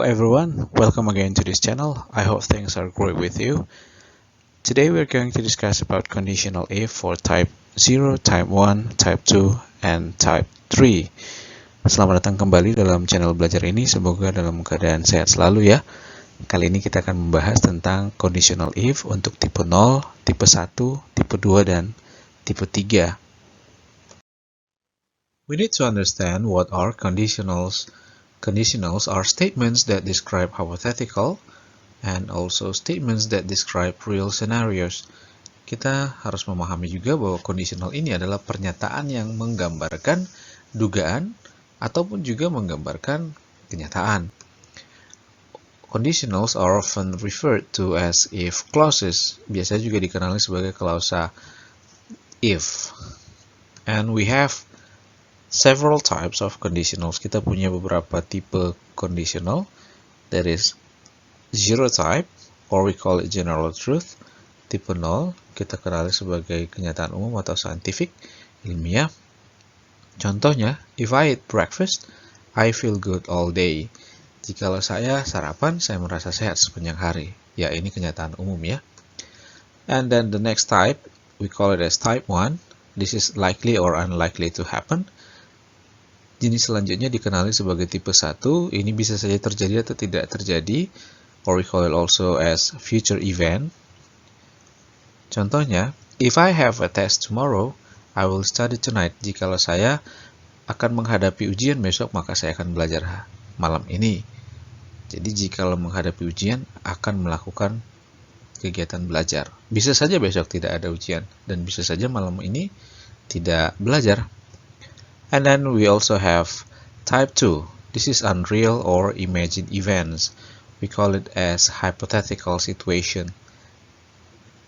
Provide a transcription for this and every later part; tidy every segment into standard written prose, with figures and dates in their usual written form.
everyone, welcome again to this channel. I hope things are great with you. Today we're going to discuss about conditional if for type 0, type 1, type 2, and type 3. Selamat datang kembali dalam channel belajar ini, semoga dalam keadaan sehat selalu ya. Kali ini kita akan membahas tentang conditional if untuk tipe 0, tipe 1, tipe 2, dan tipe 3. We need to understand what are conditionals. Conditionals are statements that describe hypothetical and also statements that describe real scenarios. Kita harus memahami juga bahwa conditional ini adalah pernyataan yang menggambarkan dugaan ataupun juga menggambarkan kenyataan. Conditionals are often referred to as if clauses. Biasanya juga dikenali sebagai klausa if. And we have several types of conditionals. Kita punya beberapa tipe conditional. That is zero type, or we call it general truth. Tipe 0, kita kenali sebagai kenyataan umum atau scientific, ilmiah. Contohnya, if I eat breakfast, I feel good all day. Jikalau saya sarapan, saya merasa sehat sepanjang hari. Ya, ini kenyataan umum ya. And then the next type, we call it as type 1. This is likely or unlikely to happen. Jenis selanjutnya dikenali sebagai tipe 1, ini bisa saja terjadi atau tidak terjadi, or we call it also as future event. Contohnya, if I have a test tomorrow, I will study tonight. Jikalau saya akan menghadapi ujian besok, maka saya akan belajar malam ini. Jadi jikalau menghadapi ujian, akan melakukan kegiatan belajar. Bisa saja besok tidak ada ujian, dan bisa saja malam ini tidak belajar. And then we also have type 2. This is unreal or imagined events. We call it as hypothetical situation.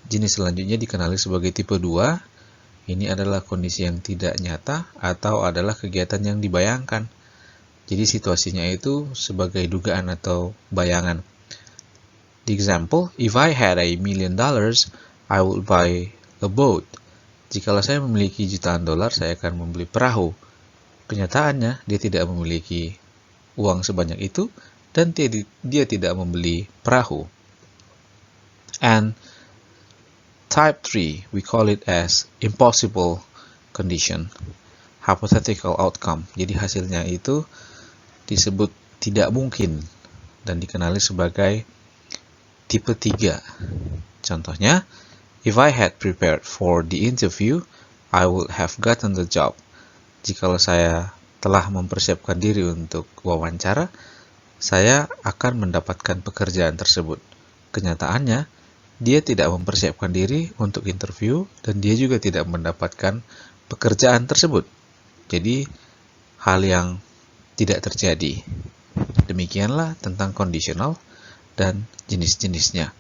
Jenis selanjutnya dikenali sebagai tipe 2. Ini adalah kondisi yang tidak nyata atau adalah kegiatan yang dibayangkan. Jadi situasinya itu sebagai dugaan atau bayangan. The example, if I had $1 million, I would buy a boat. Jikalau saya memiliki jutaan dolar, saya akan membeli perahu. Kenyataannya, dia tidak memiliki uang sebanyak itu dan dia tidak membeli perahu. And type 3, we call it as impossible condition, hypothetical outcome. Jadi hasilnya itu disebut tidak mungkin dan dikenali sebagai tipe 3. Contohnya, if I had prepared for the interview, I would have gotten the job. Jikalau saya telah mempersiapkan diri untuk wawancara, saya akan mendapatkan pekerjaan tersebut. Kenyataannya, dia tidak mempersiapkan diri untuk interview dan dia juga tidak mendapatkan pekerjaan tersebut. Jadi, hal yang tidak terjadi. Demikianlah tentang conditional dan jenis-jenisnya.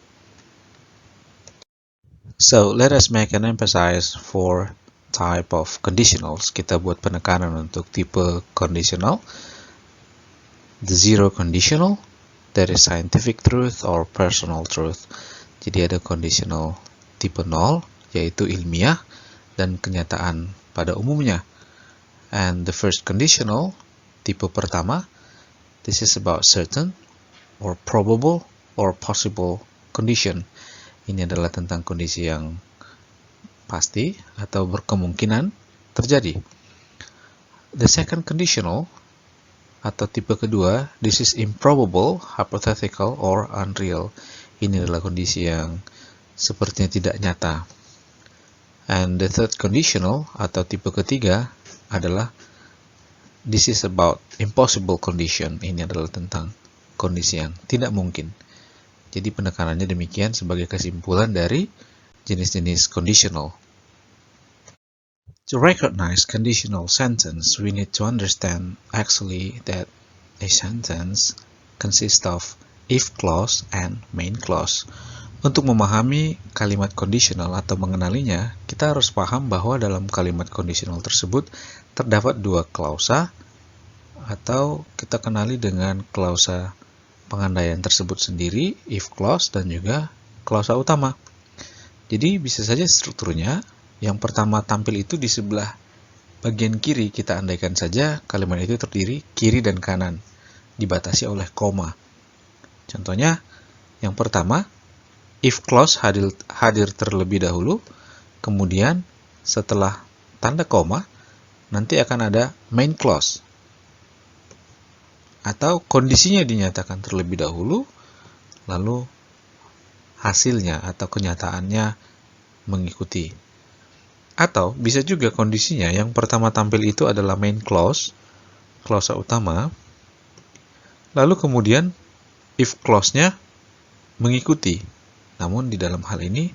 So, let us make an emphasis for type of conditionals. Kita buat penekanan untuk tipe conditional. The zero conditional, that is scientific truth or personal truth. Jadi ada conditional tipe 0, yaitu ilmiah dan kenyataan pada umumnya. And the first conditional, tipe pertama, this is about certain or probable or possible condition. Ini adalah tentang kondisi yang pasti atau berkemungkinan terjadi. The second conditional atau tipe kedua, this is improbable, hypothetical, or unreal. Ini adalah kondisi yang sepertinya tidak nyata. And the third conditional atau tipe ketiga adalah this is about impossible condition. Ini adalah tentang kondisi yang tidak mungkin. Jadi penekanannya demikian sebagai kesimpulan dari jenis-jenis conditional. To recognize conditional sentence, we need to understand actually that a sentence consists of if clause and main clause. Untuk memahami kalimat conditional atau mengenalinya, kita harus paham bahwa dalam kalimat conditional tersebut terdapat dua klausa atau kita kenali dengan klausa pengandaian tersebut sendiri, if clause, dan juga klausa utama. Jadi bisa saja strukturnya, yang pertama tampil itu di sebelah bagian kiri, kita andaikan saja kalimat itu terdiri kiri dan kanan, dibatasi oleh koma. Contohnya, yang pertama, if clause hadir terlebih dahulu, kemudian setelah tanda koma, nanti akan ada main clause. Atau kondisinya dinyatakan terlebih dahulu, lalu hasilnya atau kenyataannya mengikuti. Atau bisa juga kondisinya yang pertama tampil itu adalah main clause, klausa utama, lalu kemudian if clause-nya mengikuti. Namun di dalam hal ini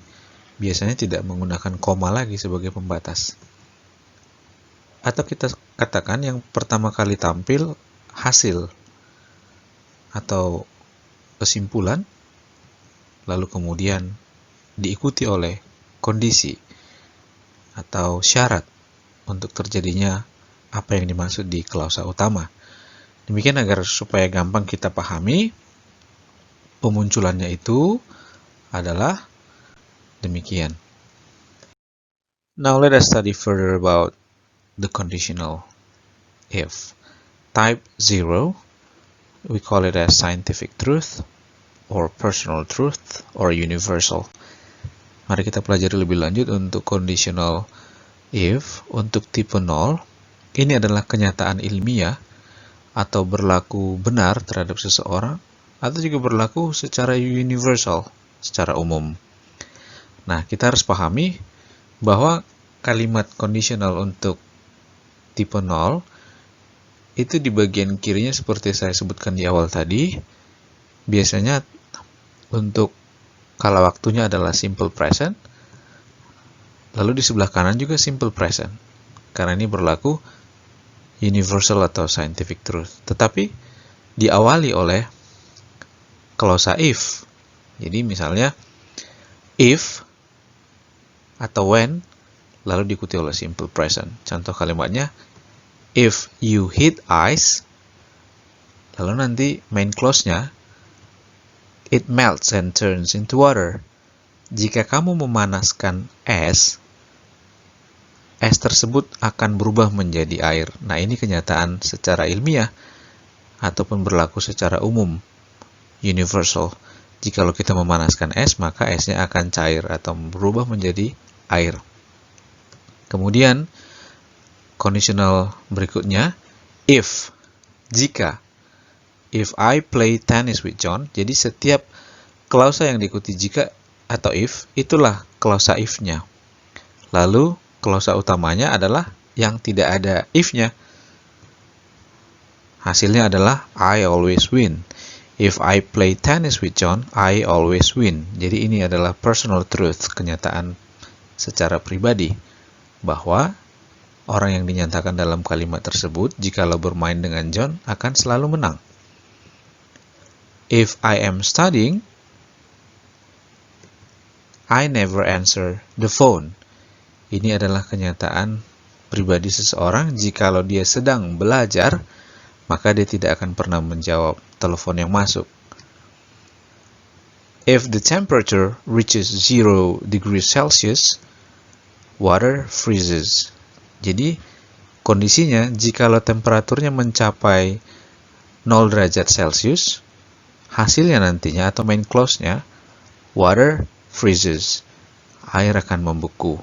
biasanya tidak menggunakan koma lagi sebagai pembatas. Atau kita katakan yang pertama kali tampil hasil atau kesimpulan, lalu kemudian diikuti oleh kondisi atau syarat untuk terjadinya apa yang dimaksud di klausa utama. Demikian agar supaya gampang kita pahami, pemunculannya itu adalah demikian. Now let us study further about the conditional if. Type 0, we call it as scientific truth, or personal truth, or universal. Mari kita pelajari lebih lanjut untuk conditional if. Untuk tipe 0, ini adalah kenyataan ilmiah atau berlaku benar terhadap seseorang, atau juga berlaku secara universal, secara umum. Nah, kita harus pahami bahwa kalimat conditional untuk tipe 0 itu di bagian kirinya seperti saya sebutkan di awal tadi, biasanya untuk kala waktunya adalah simple present, lalu di sebelah kanan juga simple present, karena ini berlaku universal atau scientific truth. Tetapi diawali oleh klausa if. Jadi misalnya if atau when, lalu diikuti oleh simple present. Contoh kalimatnya, if you heat ice, lalu nanti main clause-nya, it melts and turns into water. Jika kamu memanaskan es tersebut akan berubah menjadi air. Nah, ini kenyataan secara ilmiah ataupun berlaku secara umum, universal. Jikalau kita memanaskan es, maka esnya akan cair atau berubah menjadi air. Kemudian, conditional berikutnya, if, jika. If I play tennis with John, jadi setiap klausa yang diikuti jika atau if, itulah klausa if-nya. Lalu, klausa utamanya adalah yang tidak ada if-nya. Hasilnya adalah I always win. If I play tennis with John, I always win. Jadi ini adalah personal truth, kenyataan secara pribadi, bahwa orang yang dinyatakan dalam kalimat tersebut, jikalau bermain dengan John, akan selalu menang. If I am studying, I never answer the phone. Ini adalah kenyataan pribadi seseorang, jikalau dia sedang belajar, maka dia tidak akan pernah menjawab telepon yang masuk. If the temperature reaches 0 degrees Celsius, water freezes. Jadi, kondisinya, jikalau temperaturnya mencapai 0 derajat Celcius, hasilnya nantinya atau main clause-nya, water freezes. Air akan membeku.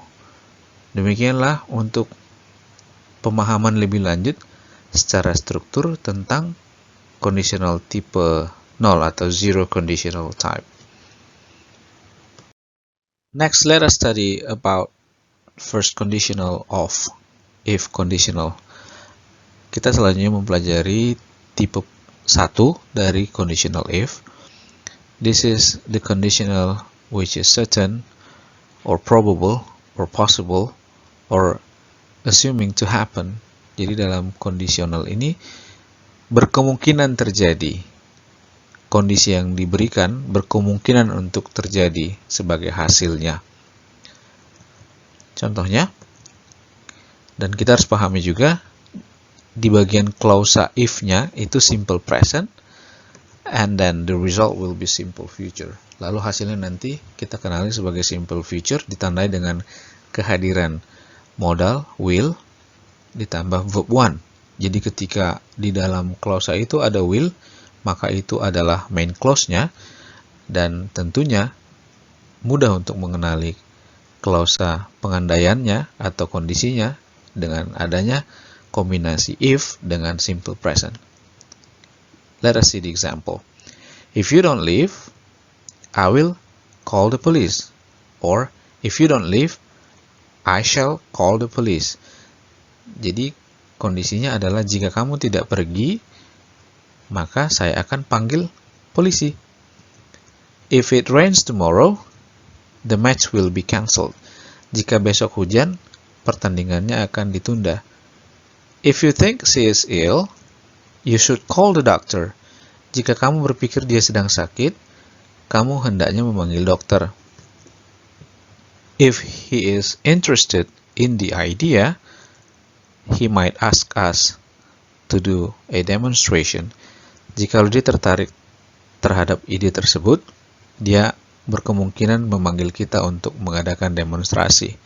Demikianlah untuk pemahaman lebih lanjut secara struktur tentang conditional tipe 0 atau zero conditional type. Next, let us study about first conditional of if conditional. Kita selanjutnya mempelajari tipe 1 dari conditional if. This is the conditional which is certain or probable or possible or assuming to happen. Jadi dalam kondisional ini berkemungkinan terjadi. Kondisi yang diberikan berkemungkinan untuk terjadi sebagai hasilnya. Contohnya, dan kita harus pahami juga, di bagian klausa if-nya itu simple present, and then the result will be simple future. Lalu hasilnya nanti kita kenali sebagai simple future, ditandai dengan kehadiran modal will ditambah verb one. Jadi ketika di dalam klausa itu ada will, maka itu adalah main clause-nya, dan tentunya mudah untuk mengenali klausa pengandaiannya atau kondisinya dengan adanya kombinasi if dengan simple present. Let us see the example. If you don't leave, I will call the police. Or, if you don't leave, I shall call the police. Jadi, kondisinya adalah jika kamu tidak pergi, maka saya akan panggil polisi. If it rains tomorrow, the match will be cancelled. Jika besok hujan, pertandingannya akan ditunda. If you think she is ill, you should call the doctor. Jika kamu berpikir dia sedang sakit, kamu hendaknya memanggil dokter. If he is interested in the idea, he might ask us to do a demonstration. Jika dia tertarik terhadap ide tersebut, dia berkemungkinan memanggil kita untuk mengadakan demonstrasi.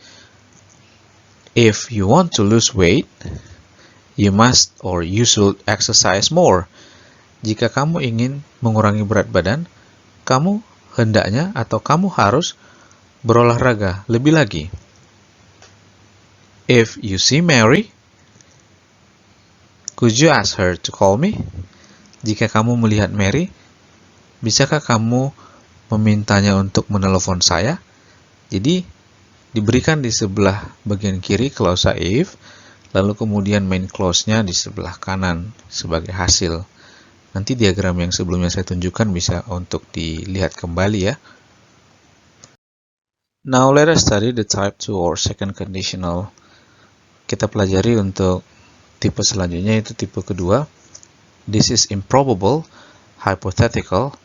If you want to lose weight, you must or you should exercise more. Jika kamu ingin mengurangi berat badan, kamu hendaknya atau kamu harus berolahraga lebih lagi. If you see Mary, could you ask her to call me? Jika kamu melihat Mary, bisakah kamu memintanya untuk menelepon saya? Jadi, diberikan di sebelah bagian kiri klausa if, lalu kemudian main clause-nya di sebelah kanan sebagai hasil. Nanti diagram yang sebelumnya saya tunjukkan bisa untuk dilihat kembali ya. Now let us study the type 2 or second conditional. Kita pelajari untuk tipe selanjutnya, yaitu tipe kedua. This is improbable, hypothetical,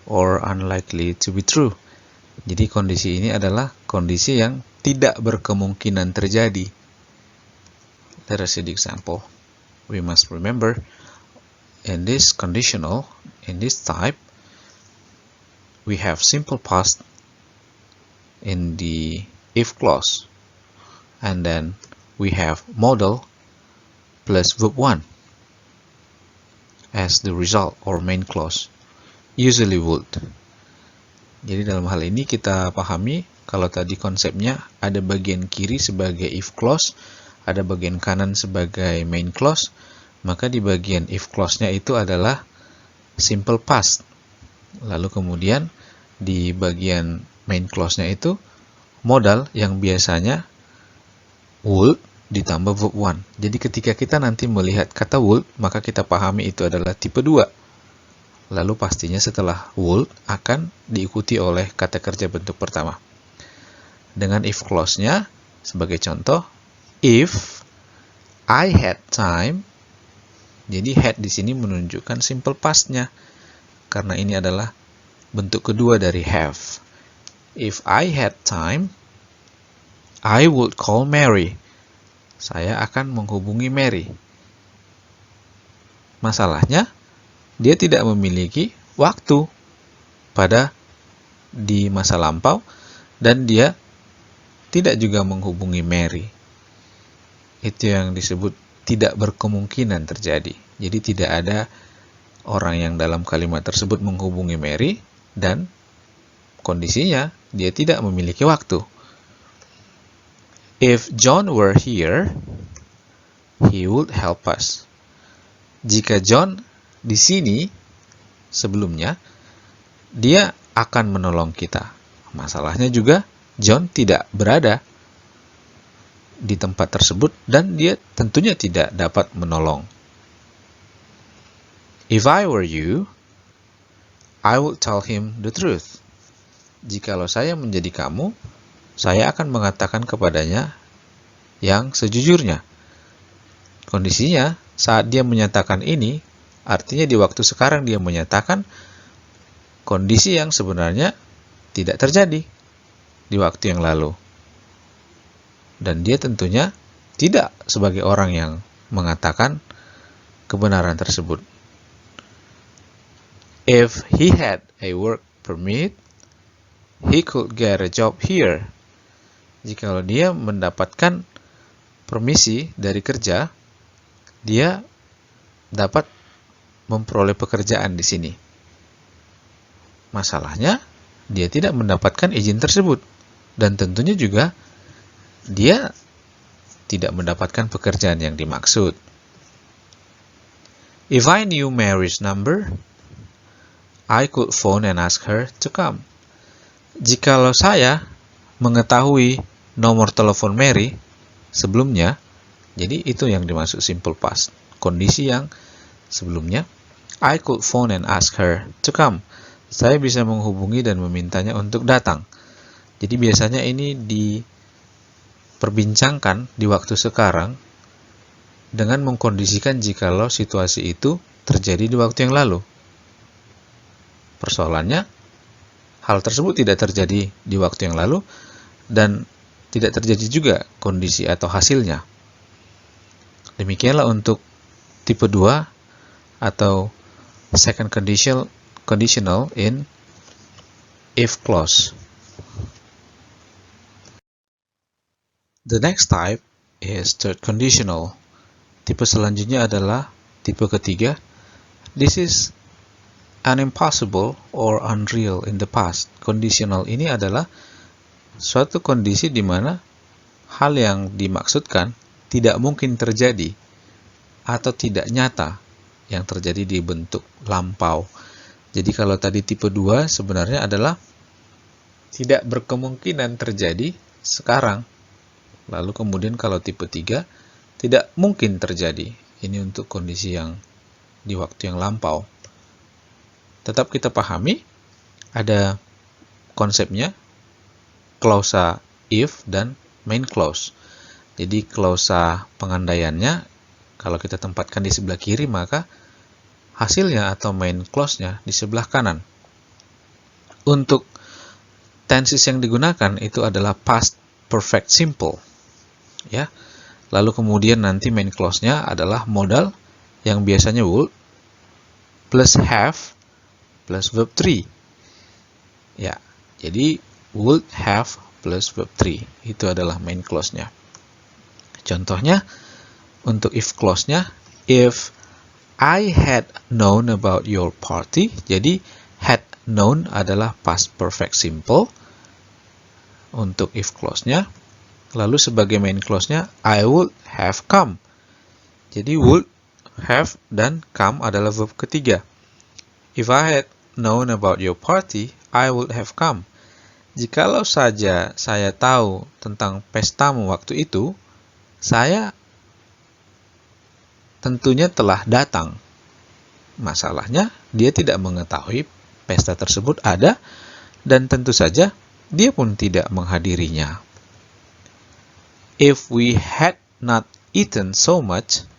or unlikely to be true. Jadi kondisi ini adalah kondisi yang tidak berkemungkinan terjadi. Let us see the example. We must remember, in this conditional, in this type, we have simple past in the if clause, and then we have modal plus verb 1 as the result or main clause, usually would. Jadi dalam hal ini kita pahami kalau tadi konsepnya ada bagian kiri sebagai if clause, ada bagian kanan sebagai main clause, maka di bagian if clause-nya itu adalah simple past. Lalu kemudian di bagian main clause-nya itu modal yang biasanya would ditambah verb 1. Jadi ketika kita nanti melihat kata would, maka kita pahami itu adalah tipe 2. Lalu pastinya setelah would akan diikuti oleh kata kerja bentuk pertama. Dengan if clause-nya, sebagai contoh, if I had time, jadi had di sini menunjukkan simple past-nya, karena ini adalah bentuk kedua dari have. If I had time, I would call Mary. Saya akan menghubungi Mary. Masalahnya, dia tidak memiliki waktu di masa lampau, dan dia tidak juga menghubungi Mary. Itu yang disebut tidak berkemungkinan terjadi. Jadi tidak ada orang yang dalam kalimat tersebut menghubungi Mary, dan kondisinya dia tidak memiliki waktu. If John were here, he would help us. Jika John di sini sebelumnya, dia akan menolong kita. Masalahnya juga John tidak berada di tempat tersebut dan dia tentunya tidak dapat menolong. If I were you, I would tell him the truth. Jikalau saya menjadi kamu, saya akan mengatakan kepadanya yang sejujurnya. Kondisinya, saat dia menyatakan ini, artinya di waktu sekarang dia menyatakan kondisi yang sebenarnya tidak terjadi di waktu yang lalu. Dan dia tentunya tidak sebagai orang yang mengatakan kebenaran tersebut. If he had a work permit, he could get a job here. Jikalau dia mendapatkan permisi dari kerja, dia dapat memperoleh pekerjaan di sini. Masalahnya, dia tidak mendapatkan izin tersebut. Dan tentunya juga, dia tidak mendapatkan pekerjaan yang dimaksud. If I knew Mary's number, I could phone and ask her to come. Jikalau saya mengetahui nomor telepon Mary sebelumnya, jadi itu yang dimaksud simple past. Kondisi yang sebelumnya, I could phone and ask her to come. Saya bisa menghubungi dan memintanya untuk datang. Jadi biasanya ini diperbincangkan di waktu sekarang dengan mengkondisikan jikalau situasi itu terjadi di waktu yang lalu. Persoalannya, hal tersebut tidak terjadi di waktu yang lalu dan tidak terjadi juga kondisi atau hasilnya. Demikianlah untuk tipe 2 atau second conditional in if clause. The next type is third conditional. Tipe selanjutnya adalah tipe ketiga. This is an impossible or unreal in the past. Conditional ini adalah suatu kondisi di mana hal yang dimaksudkan tidak mungkin terjadi atau tidak nyata yang terjadi di bentuk lampau. Jadi kalau tadi tipe 2 sebenarnya adalah tidak berkemungkinan terjadi sekarang. Lalu kemudian kalau tipe 3 tidak mungkin terjadi. Ini untuk kondisi yang di waktu yang lampau. Tetap kita pahami ada konsepnya klausa if dan main clause. Jadi klausa pengandaiannya kalau kita tempatkan di sebelah kiri, maka hasilnya atau main clause-nya di sebelah kanan. Untuk tenses yang digunakan itu adalah past perfect simple. Ya. Lalu kemudian nanti main clause-nya adalah modal yang biasanya would plus have plus verb 3. Ya. Jadi would have plus verb 3 itu adalah main clause-nya. Contohnya untuk if clause-nya, if I had known about your party. Jadi had known adalah past perfect simple untuk if clause-nya. Lalu sebagai main clause-nya, I would have come. Jadi would, have, dan come adalah verb ketiga. If I had known about your party, I would have come. Jikalau saja saya tahu tentang pestamu waktu itu, saya tentunya telah datang. Masalahnya, dia tidak mengetahui pesta tersebut ada, dan tentu saja dia pun tidak menghadirinya. If we had not eaten so much,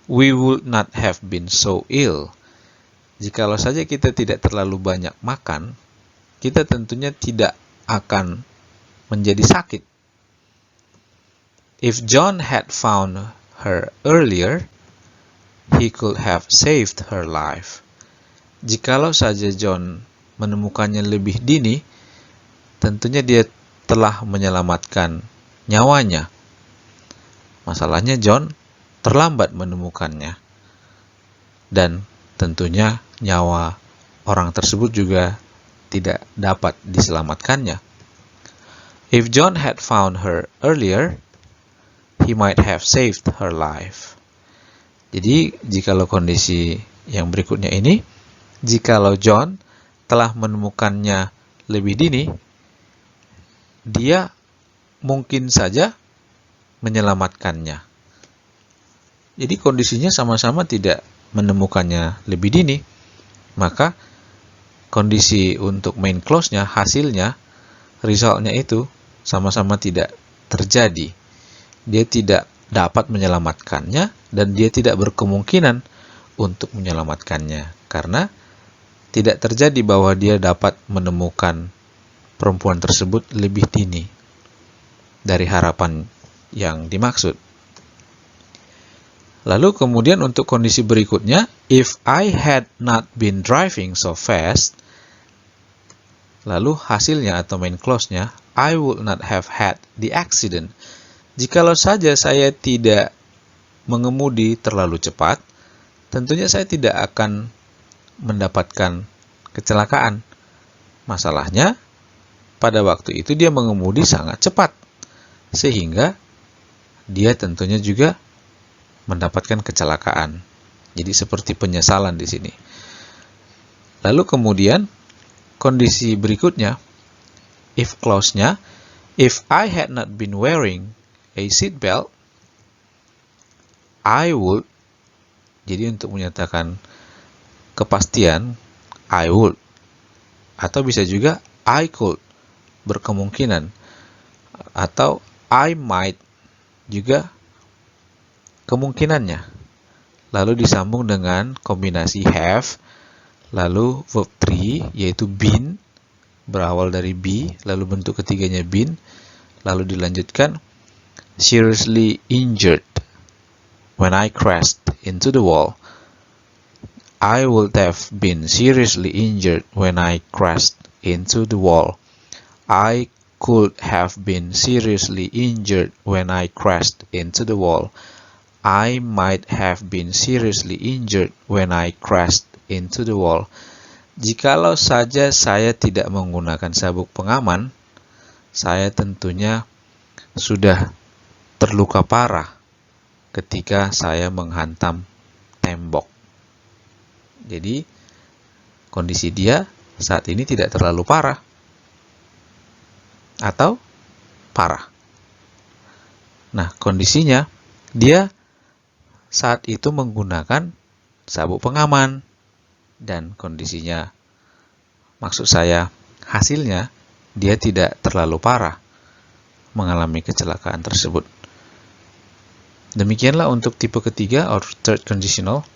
we would not have been so ill. Jikalau saja kita tidak terlalu banyak makan, kita tentunya tidak akan menjadi sakit. If John had found her earlier, he could have saved her life. Jikalau saja John menemukannya lebih dini, tentunya dia telah menyelamatkan nyawanya. Masalahnya John terlambat menemukannya. Dan tentunya nyawa orang tersebut juga tidak dapat diselamatkannya. If John had found her earlier, he might have saved her life. Jadi, jikalau kondisi yang berikutnya ini, jikalau John telah menemukannya lebih dini, dia mungkin saja menyelamatkannya. Jadi kondisinya sama-sama tidak menemukannya lebih dini, maka kondisi untuk main clause-nya, hasilnya, result-nya itu sama-sama tidak terjadi. Dia tidak dapat menyelamatkannya dan dia tidak berkemungkinan untuk menyelamatkannya karena tidak terjadi bahwa dia dapat menemukan perempuan tersebut lebih dini dari harapan yang dimaksud. Lalu kemudian untuk kondisi berikutnya, if I had not been driving so fast, lalu hasilnya atau main clause-nya, I would not have had the accident. Jikalau saja saya tidak mengemudi terlalu cepat, tentunya saya tidak akan mendapatkan kecelakaan. Masalahnya, pada waktu itu dia mengemudi sangat cepat, sehingga dia tentunya juga mendapatkan kecelakaan. Jadi seperti penyesalan di sini. Lalu kemudian kondisi berikutnya, if clause-nya, if I had not been wearing a seat belt, I would. Jadi untuk menyatakan kepastian, I would. Atau bisa juga I could, berkemungkinan. Atau I might, juga kemungkinannya. Lalu disambung dengan kombinasi have, lalu verb 3 yaitu been, berawal dari be, lalu bentuk ketiganya been, lalu dilanjutkan seriously injured when I crashed into the wall. I would have been seriously injured when I crashed into the wall. I could have been seriously injured when I crashed into the wall. I might have been seriously injured when I crashed into the wall. Jikalau saja saya tidak menggunakan sabuk pengaman, saya tentunya sudah terluka parah ketika saya menghantam tembok. Jadi, kondisi dia saat ini tidak terlalu parah atau parah. Nah, kondisinya dia saat itu menggunakan sabuk pengaman, dan kondisinya, maksud saya, hasilnya dia tidak terlalu parah mengalami kecelakaan tersebut. Demikianlah untuk tipe ketiga or third conditional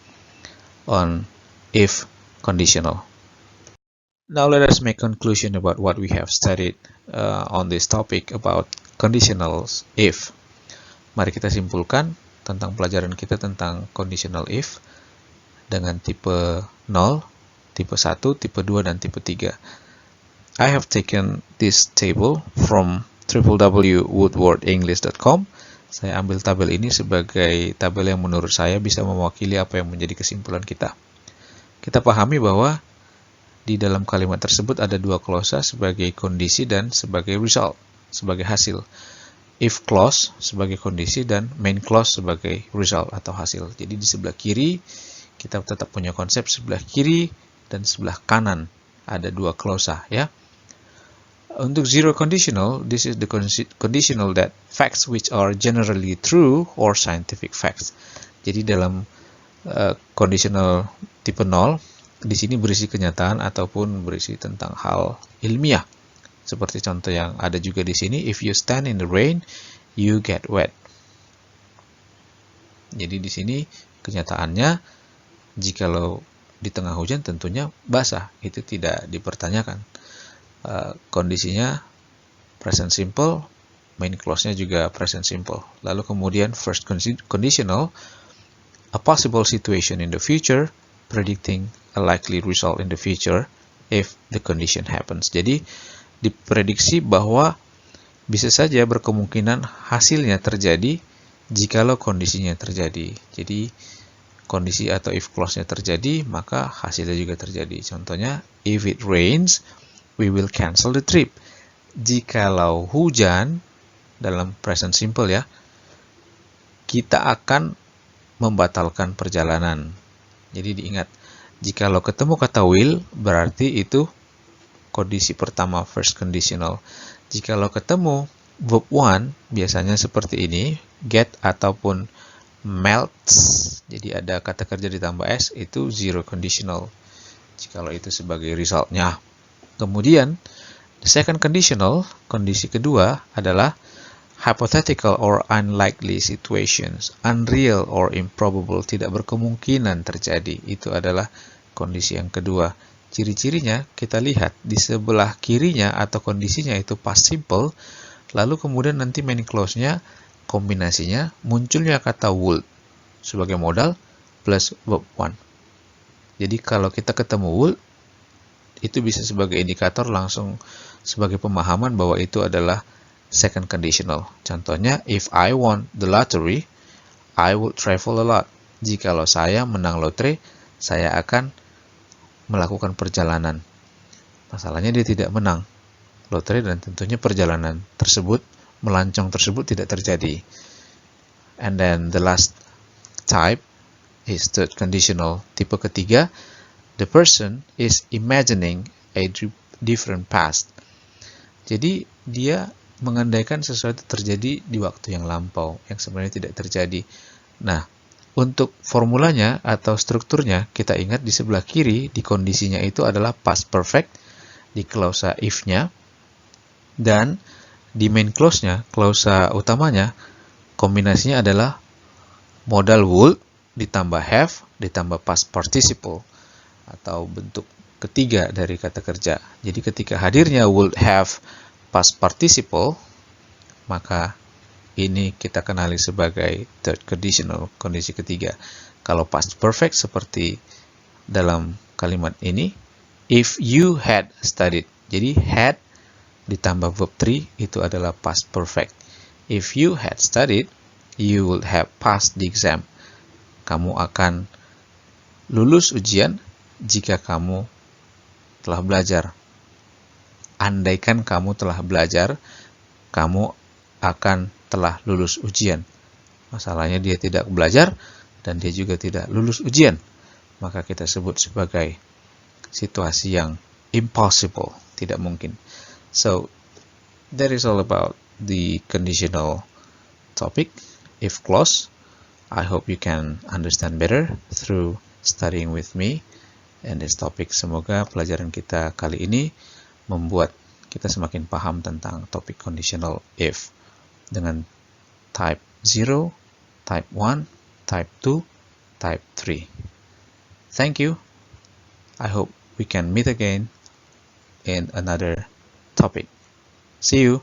on if conditional. Now let us make conclusion about what we have studied on this topic about conditionals if. Mari kita simpulkan tentang pelajaran kita tentang conditional if dengan tipe 0, tipe 1, tipe 2, dan tipe 3. I have taken this table from www.woodwordenglish.com. Saya ambil tabel ini sebagai tabel yang menurut saya bisa mewakili apa yang menjadi kesimpulan kita. Kita pahami bahwa di dalam kalimat tersebut ada dua klausa sebagai kondisi dan sebagai result, sebagai hasil. If clause sebagai kondisi dan main clause sebagai result atau hasil. Jadi di sebelah kiri kita tetap punya konsep sebelah kiri dan sebelah kanan ada dua klausa ya. Untuk zero conditional, this is the conditional that facts which are generally true or scientific facts. Jadi dalam conditional tipe 0 di sini berisi kenyataan ataupun berisi tentang hal ilmiah. Seperti contoh yang ada juga di sini, if you stand in the rain, you get wet. Jadi di sini kenyataannya, jikalau di tengah hujan tentunya basah, itu tidak dipertanyakan. Kondisinya present simple, main clause-nya juga present simple. Lalu kemudian first conditional, a possible situation in the future, predicting a likely result in the future if the condition happens. Jadi diprediksi bahwa bisa saja berkemungkinan hasilnya terjadi jikalau kondisinya terjadi. Jadi kondisi atau if clause-nya terjadi, maka hasilnya juga terjadi. Contohnya, if it rains, we will cancel the trip. Jikalau hujan, dalam present simple ya, kita akan membatalkan perjalanan. Jadi diingat, jikalau ketemu kata will, berarti itu kondisi pertama, first conditional. Jikalau ketemu verb one, biasanya seperti ini, get ataupun melts, jadi ada kata kerja ditambah s, itu zero conditional. Jikalau itu sebagai resultnya. Kemudian, the second conditional, kondisi kedua adalah hypothetical or unlikely situations, unreal or improbable, tidak berkemungkinan terjadi. Itu adalah kondisi yang kedua. Ciri-cirinya kita lihat di sebelah kirinya atau kondisinya itu past simple, lalu kemudian nanti main clause-nya kombinasinya munculnya kata would sebagai modal plus verb one. Jadi kalau kita ketemu would, itu bisa sebagai indikator langsung sebagai pemahaman bahwa itu adalah second conditional. Contohnya, if I won the lottery, I would travel a lot. Jikalau saya menang lotre, saya akan melakukan perjalanan. Masalahnya dia tidak menang lotre dan tentunya perjalanan tersebut, melancong tersebut tidak terjadi. And then the last type is third conditional. Tipe ketiga, the person is imagining a different past. Jadi dia mengandaikan sesuatu terjadi di waktu yang lampau, yang sebenarnya tidak terjadi. Nah, untuk formulanya atau strukturnya, kita ingat di sebelah kiri, di kondisinya itu adalah past perfect, di klausa if-nya, dan di main clause-nya, klausa utamanya, kombinasinya adalah modal would ditambah have ditambah past participle atau bentuk ketiga dari kata kerja. Jadi ketika hadirnya would have past participle, maka ini kita kenali sebagai third conditional, kondisi ketiga. Kalau past perfect seperti dalam kalimat ini, if you had studied. Jadi had ditambah verb 3 itu adalah past perfect. If you had studied, you would have passed the exam. Kamu akan lulus ujian jika kamu telah belajar. Andaikan kamu telah belajar, kamu akan telah lulus ujian. Masalahnya dia tidak belajar dan dia juga tidak lulus ujian. Maka kita sebut sebagai situasi yang impossible, tidak mungkin. So, that is all about the conditional topic, if clause. I hope you can understand better through studying with me and this topic. Semoga pelajaran kita kali ini membuat kita semakin paham tentang topik conditional if dengan type 0, type 1, type 2, type 3. Thank you. I hope we can meet again in another topic. See you.